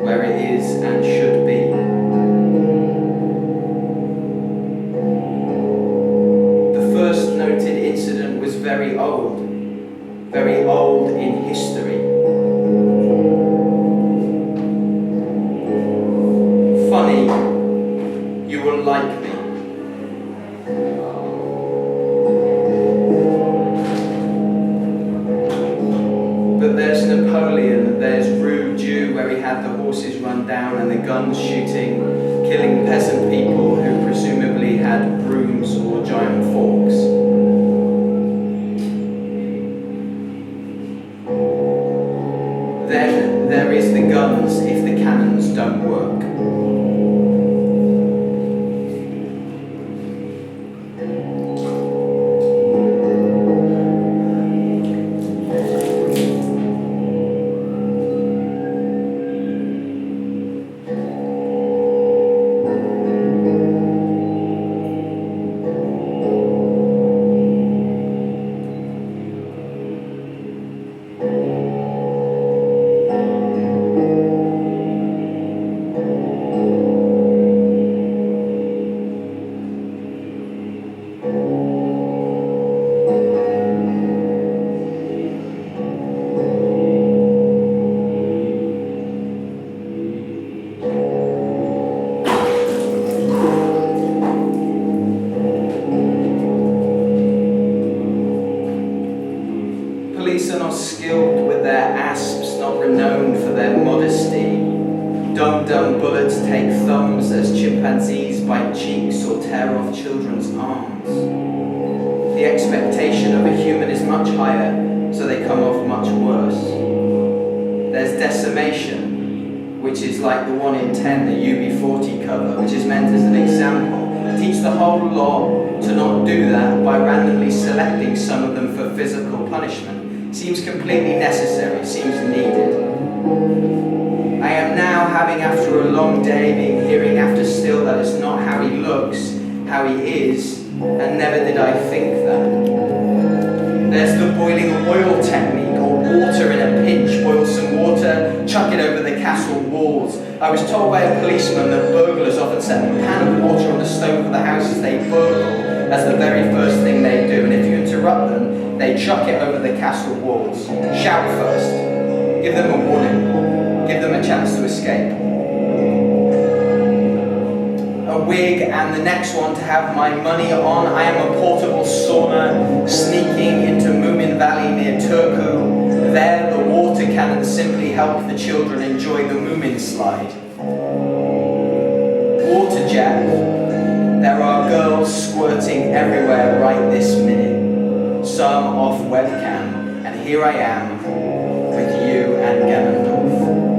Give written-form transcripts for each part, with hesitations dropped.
where it is and should be. The first noted incident was very old in history. Funny, you will like me. But there's Napoleon, there's Rue Dieu, where he had the horses run down and the guns shooting, killing peasant people who presumably had brooms or giant forks. Then there is the guns if the cannons don't work. Police are not skilled with their asps, not renowned for their modesty. Dum-dum bullets take thumbs as chimpanzees bite cheeks or tear off children's arms. The expectation of a human is much higher, so they come off much worse. There's decimation, which is like the 1 in 10, the UB40 cover, which is meant as an example. Teach the whole lot to not do that by randomly selecting some of them for physical punishment. Seems completely necessary, seems needed. I am now having, after a long day, been hearing after still that it's not how he looks, how he is, and never did I think that. There's the boiling oil technique, or water in a pinch. Boil some water, chuck it over the castle walls. I was told by a policeman that burglars often set a pan of water on the stove of the house as they burgle. That's the very first thing they do, and if you interrupt them, they chuck it over the castle walls. Shout first. Give them a warning. Give them a chance to escape. A wig and the next one to have my money on. I am a portable sauna sneaking into Moomin Valley near Turku. There the water cannons simply help the children enjoy the Moomin slide. Water jet. There are girls squirting everywhere right this minute. Some off webcam, and here I am with you and Ganondorf.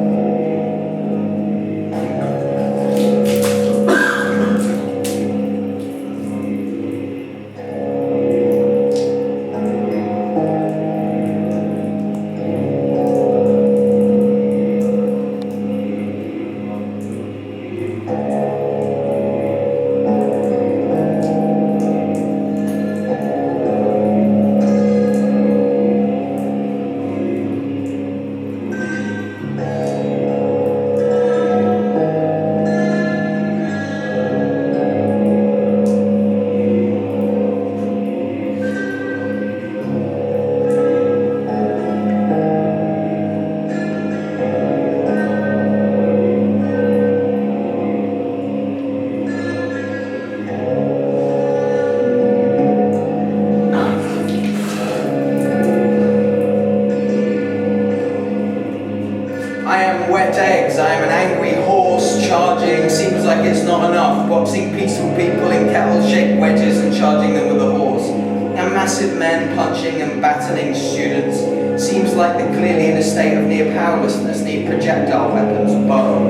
I am an angry horse charging, seems like it's not enough, boxing peaceful people in kettle-shaped wedges and charging them with a horse. And massive men punching and battening students, seems like they're clearly in a state of near powerlessness, need projectile weapons, bow,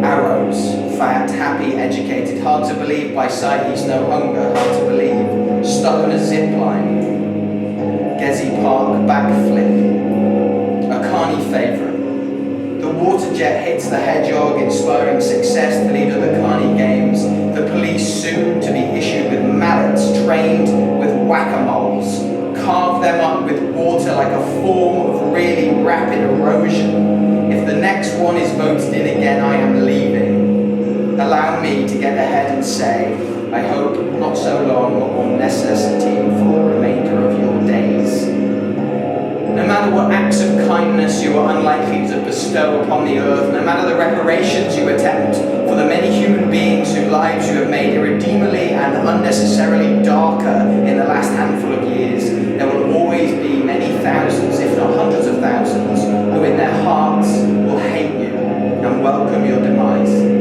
arrows, fat, happy, educated, hard to believe by sight, he's no hunger, hard to believe, stuck on a zip line, Gezi Park backflip, a carny favourite. The water jet hits the hedgehog, inspiring success to lead to the Carney Games. The police soon to be issued with mallets, trained with whack-a-moles, carve them up with water like a form of really rapid erosion. If the next one is voted in again, I am leaving. Allow me to get ahead and say, I hope not so long or necessity for the remainder of your days. No matter what acts of kindness you are unlikely to bestow upon the earth, no matter the reparations you attempt for the many human beings whose lives you have made irredeemably and unnecessarily darker in the last handful of years, there will always be many thousands, if not hundreds of thousands, who in their hearts will hate you and welcome your demise.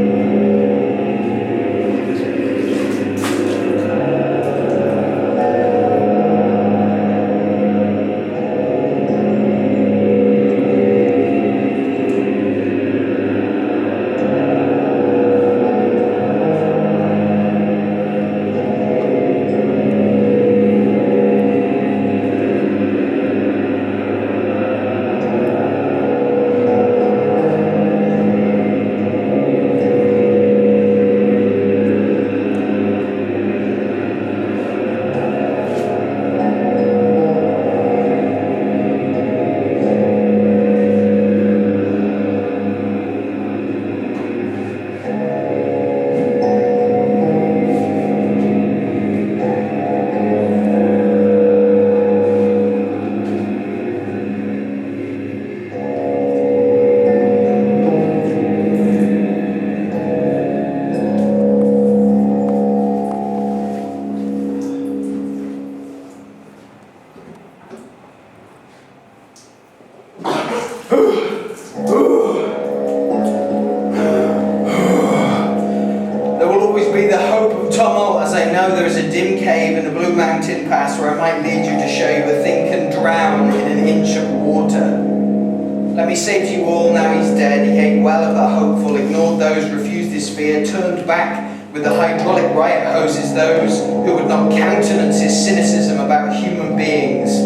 There is a dim cave in the Blue Mountain Pass where I might lead you to show you a thing can drown in an inch of water. Let me say to you all, now he's dead, he ate well of the hopeful, ignored those, refused his fear, turned back with the hydraulic riot hoses those who would not countenance his cynicism about human beings.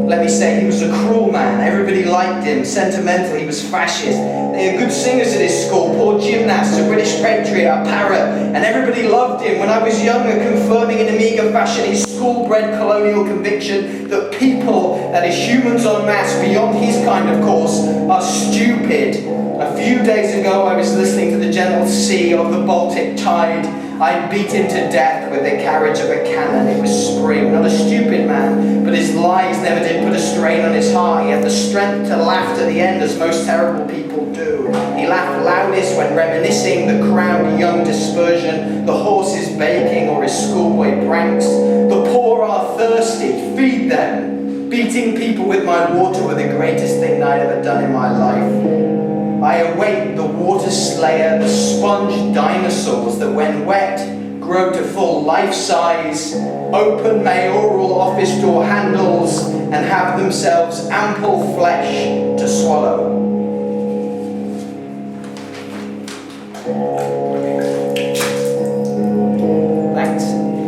Let me say he was a cruel man, everybody liked him, sentimental, he was fascist. They had good singers at his school, poor gymnasts, a British patriot, a parrot, and everybody loved him. When I was younger, confirming in a meagre fashion his school-bred colonial conviction that people, that is humans en masse, beyond his kind of course, are stupid. A few days ago I was listening to the gentle sea of the Baltic tide. I beat him to death with the carriage of a cannon. It was spring, not a stupid man, but his lies never did put a strain on his heart. He had the strength to laugh to the end, as most terrible people do. He laughed loudest when reminiscing the crowd young dispersion, the horses baking, or his schoolboy pranks. The poor are thirsty, feed them. Beating people with my water were the greatest thing I'd ever done in my life. I await the water slayer, the sponge dinosaurs that when wet grow to full life size, open mayoral office door handles and have themselves ample flesh to swallow.